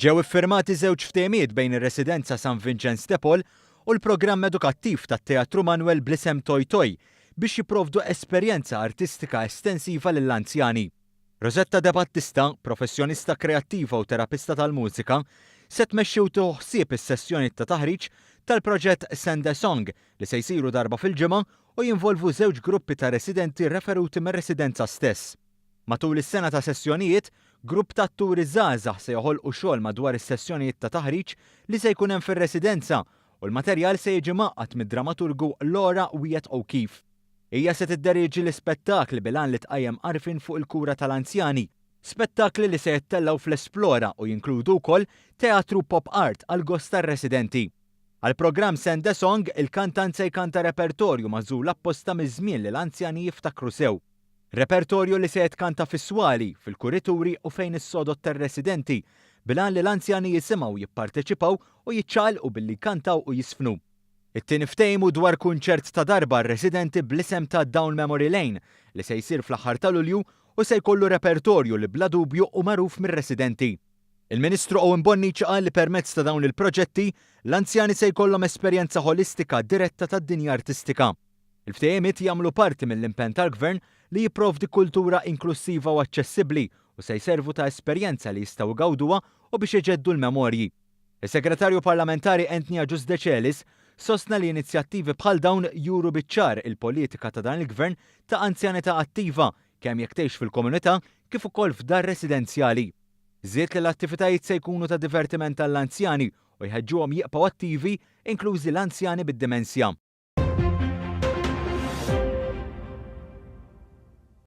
Ġew iffirmati żewġ ftehimiet bejn ir-Residenza San Vincenz de Paul u l-programm edukattiv tat-Teatru Manwell bl-isem Toj Toj biex jipprovdu esperjenza artistika estensiva lill-anzjani. Rosetta De Battista, professjonista kreattiva u terapista tal-mużika, se tmexxi u tieħu ħsieb is-sessjoni ta' taħriġ tal-proġett Send a Song li se jsiru darba fil-ġimgħa u jinvolvu żewġ gruppi ta' residenti referuti mir-residenza stess. Matul is-sena ta' sessjonijiet, grupp ta' atturi żgħażagħ se joħolqu xogħol madwar is-sessjonijiet ta' taħriġ li se jkun hemm fir-residenza u l-materjal se jiġi maqqat mid-dramaturgu Laura Wyatt O'Keefe. Hija se tidderieġi l-ispettakli bil-għan li tqajjem għarfien fuq il-kura tal-anzjani, spettakli li se jittellaw fl-Esplora u jinkludu wkoll teatru pop art għal gost tar-residenti. Għall-programm Send a Song il-kantant se jkanta repertorju magħżul apposta miż-żmien li l-anzjani jiftakru sew. Repertorju li se jitkanta fis-swali, fil-kurituri u fejn is-sodot tar-residenti bil-għan li l-anzjani jisimgħu jipparteċipaw u jiċċalqu billi jkantaw u jisfnu. It-tieni ftehim hu dwar kunċert ta' darba r-residenti bl-isem ta' Down Memory Lane li se jsir fl-aħħar ta' Lulju u se jkollu repertorju li bla dubju u magħruf mir-residenti. Il-Ministru Owen Bonnici qal li permezz ta' dawn il-proġetti l-anzjani se jkollhom esperjenza holistika diretta tad-dinja artistika. Il-ftehimiet jagħmlu parti mill-impenn tal-Gvern li jipprovdi kultura inklusiva u aċċessibbli u se jservu ta' esperjenza li jistgħu jgawduha u biex iġeddu l-memorji. Is-Segretarju Parlamentari Anthony Agius De Celis sostna li inizjattivi bħal dawn juru biċ-ċar il-politika ta' dan il-Gvern ta' anzjanità attiva kemm jekk tgħix fil-komunità kif ukoll f'dar residenzjali. Żied li l-attivitajiet se jkunu ta' divertiment għall-anzjani u jħeġġuhom jibqgħu attivi inklużi l-anzjani bid-dimensja.